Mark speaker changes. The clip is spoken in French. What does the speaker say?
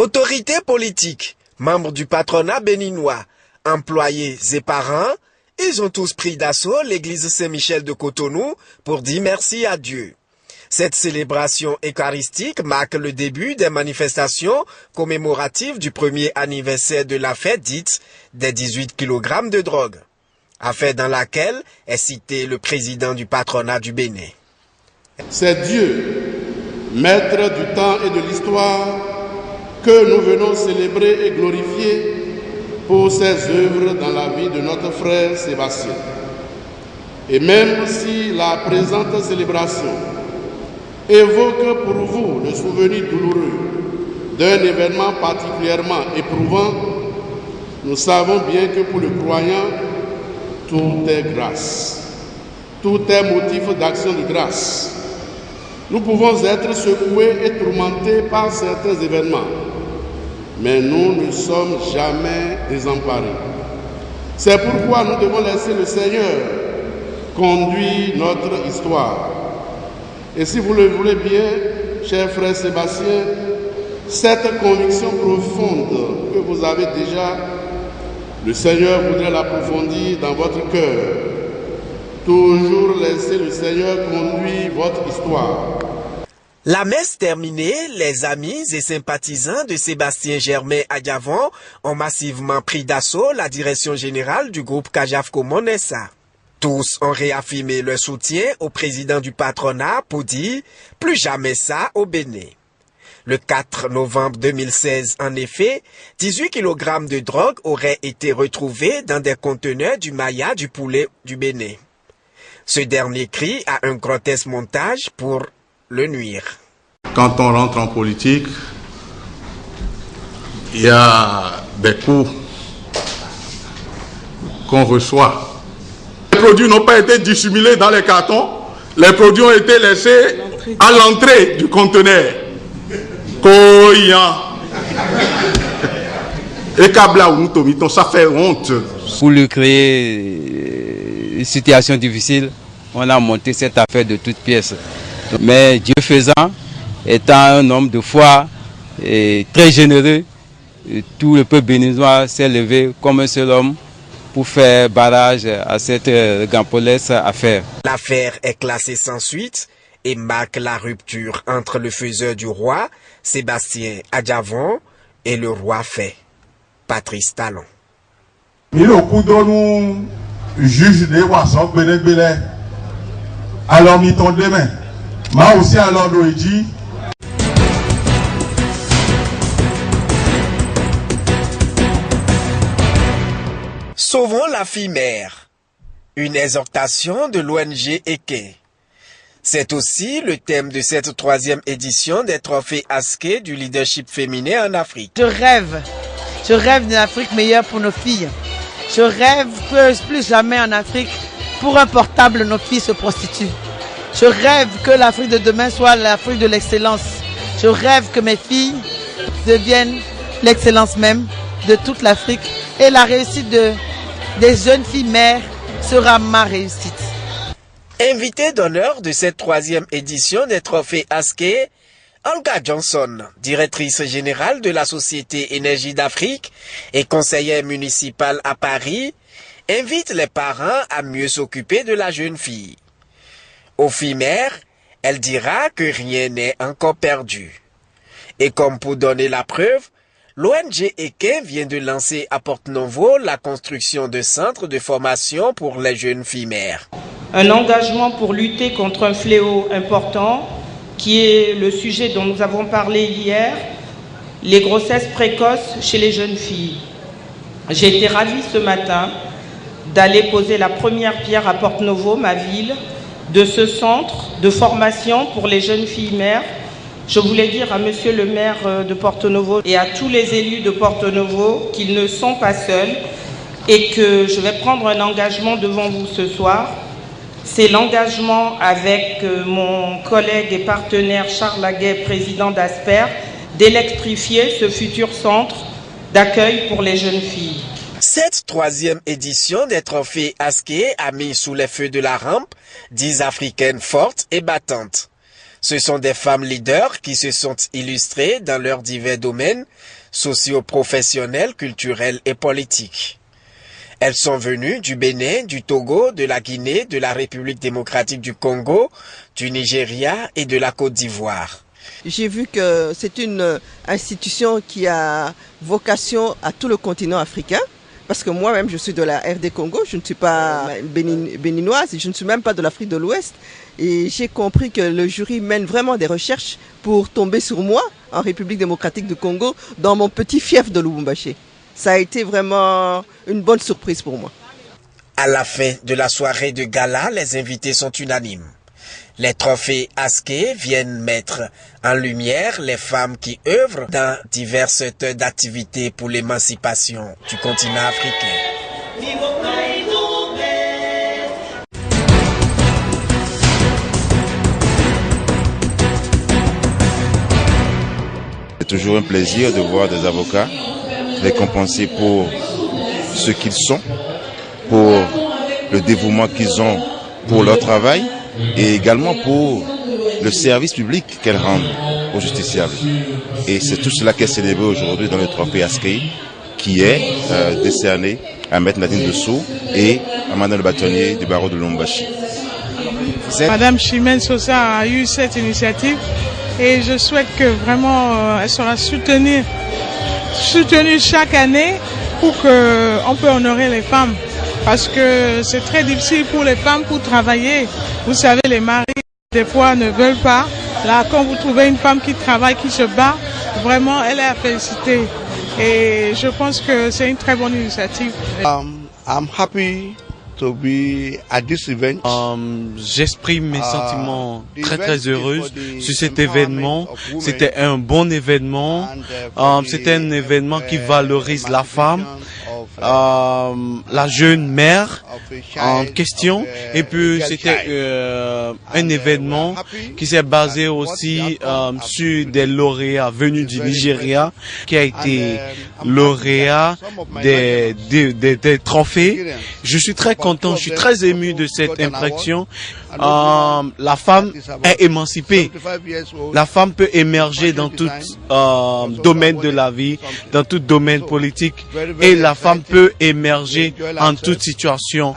Speaker 1: Autorités politiques, membres du patronat béninois, employés et parents, ils ont tous pris d'assaut l'église Saint-Michel de Cotonou pour dire merci à Dieu. Cette célébration eucharistique marque le début des manifestations commémoratives du premier anniversaire de la fête dite des 18 kg de drogue, affaire dans laquelle est cité le président du patronat du Bénin.
Speaker 2: C'est Dieu, maître du temps et de l'histoire, que nous venons célébrer et glorifier pour ses œuvres dans la vie de notre frère Sébastien. Et même si la présente célébration évoque pour vous le souvenir douloureux d'un événement particulièrement éprouvant, nous savons bien que pour le croyant, tout est grâce. Tout est motif d'action de grâce. Nous pouvons être secoués et tourmentés par certains événements, mais nous ne sommes jamais désemparés. C'est pourquoi nous devons laisser le Seigneur conduire notre histoire. Et si vous le voulez bien, cher frère Sébastien, cette conviction profonde que vous avez déjà, le Seigneur voudrait l'approfondir dans votre cœur. Toujours laisser le Seigneur conduire votre histoire.
Speaker 1: La messe terminée, les amis et sympathisants de Sébastien Germain Adjavon ont massivement pris d'assaut la direction générale du groupe Kajafko Monessa. Tous ont réaffirmé leur soutien au président du patronat pour dire « plus jamais ça au Bénin ». Le 4 novembre 2016, en effet, 18 kg de drogue auraient été retrouvés dans des conteneurs du Maya du poulet du Bénin. Ce dernier crie à un grotesque montage pour le nuire.
Speaker 3: Quand on rentre en politique, il y a des coups qu'on reçoit. Les produits n'ont pas été dissimulés dans les cartons, les produits ont été laissés à l'entrée du conteneur. Et ça fait honte.
Speaker 4: Pour lui créer une situation difficile, on a monté cette affaire de toutes pièces. Mais Dieu faisant, étant un homme de foi et très généreux, tout le peuple béninois s'est levé comme un seul homme pour faire barrage à cette gampolesse affaire.
Speaker 1: L'affaire est classée sans suite et marque la rupture entre le faiseur du roi, Sébastien Adjavon, et le roi fait, Patrice Talon.
Speaker 5: Juge de Wasson Benebele, alors mis ton demain. Moi aussi alors dit.
Speaker 1: Sauvons la fille mère. Une exhortation de l'ONG Eke. C'est aussi le thème de cette 3e édition des trophées Aske du leadership féminin en Afrique.
Speaker 6: Je rêve d'une Afrique meilleure pour nos filles. Je rêve que plus jamais en Afrique, pour un portable, nos filles se prostituent. Je rêve que l'Afrique de demain soit l'Afrique de l'excellence. Je rêve que mes filles deviennent l'excellence même de toute l'Afrique. Et la réussite des jeunes filles mères sera ma réussite.
Speaker 1: Invité d'honneur de cette 3e édition des trophées Aske, Olga Johnson, directrice générale de la Société Énergie d'Afrique et conseillère municipale à Paris, invite les parents à mieux s'occuper de la jeune fille. Aux filles mères, elle dira que rien n'est encore perdu. Et comme pour donner la preuve, l'ONG Eke vient de lancer à Porte-Novo la construction de centres de formation pour les jeunes filles mères.
Speaker 7: Un engagement pour lutter contre un fléau important qui est le sujet dont nous avons parlé hier, les grossesses précoces chez les jeunes filles. J'ai été ravie ce matin d'aller poser la première pierre à Porte-Novo, ma ville, de ce centre de formation pour les jeunes filles mères. Je voulais dire à monsieur le maire de Porte-Novo et à tous les élus de Porte-Novo qu'ils ne sont pas seuls et que je vais prendre un engagement devant vous ce soir. C'est l'engagement avec mon collègue et partenaire Charles Laguet, président d'Asper, d'électrifier ce futur centre d'accueil pour les jeunes filles.
Speaker 1: Cette 3e édition des trophées Aske a mis sous les feux de la rampe 10 Africaines fortes et battantes. Ce sont des femmes leaders qui se sont illustrées dans leurs divers domaines socio-professionnels, culturels et politiques. Elles sont venues du Bénin, du Togo, de la Guinée, de la République démocratique du Congo, du Nigeria et de la Côte d'Ivoire.
Speaker 8: J'ai vu que c'est une institution qui a vocation à tout le continent africain. Parce que moi-même, je suis de la RD Congo, je ne suis pas béninoise, je ne suis même pas de l'Afrique de l'Ouest. Et j'ai compris que le jury mène vraiment des recherches pour tomber sur moi, en République démocratique du Congo, dans mon petit fief de Lubumbashi. Ça a été vraiment une bonne surprise pour moi.
Speaker 1: À la fin de la soirée de gala, les invités sont unanimes. Les trophées Aské viennent mettre en lumière les femmes qui œuvrent dans divers secteurs d'activité pour l'émancipation du continent africain.
Speaker 9: C'est toujours un plaisir de voir des avocats récompensés pour ce qu'ils sont, pour le dévouement qu'ils ont pour leur travail et également pour le service public qu'elles rendent aux justiciables. Et c'est tout cela qui est célébré aujourd'hui dans le trophée Aské, qui est décerné à Maître Nadine Dessous et à Madame le bâtonnier du barreau de Lubumbashi.
Speaker 10: Madame Chimène Sosa a eu cette initiative et je souhaite que vraiment elle sera soutenue chaque année pour qu'on puisse honorer les femmes. Parce que c'est très difficile pour les femmes pour travailler. Vous savez, les maris, des fois, ne veulent pas. Là, quand vous trouvez une femme qui travaille, qui se bat, vraiment, elle est à féliciter. Et je pense que c'est une très bonne initiative.
Speaker 11: I'm happy to be at this event.
Speaker 12: J'exprime mes sentiments très heureux sur cet événement. C'était un bon événement. C'était un événement qui valorise la femme, la jeune mère en question, et puis c'était un événement qui s'est basé aussi sur des lauréats venus du Nigeria, qui a été lauréat des trophées. Je suis très content, je suis très ému de cette impression. La femme est émancipée. La femme peut émerger dans tout domaine de la vie, dans tout domaine politique, et la femme peut émerger en toute situation.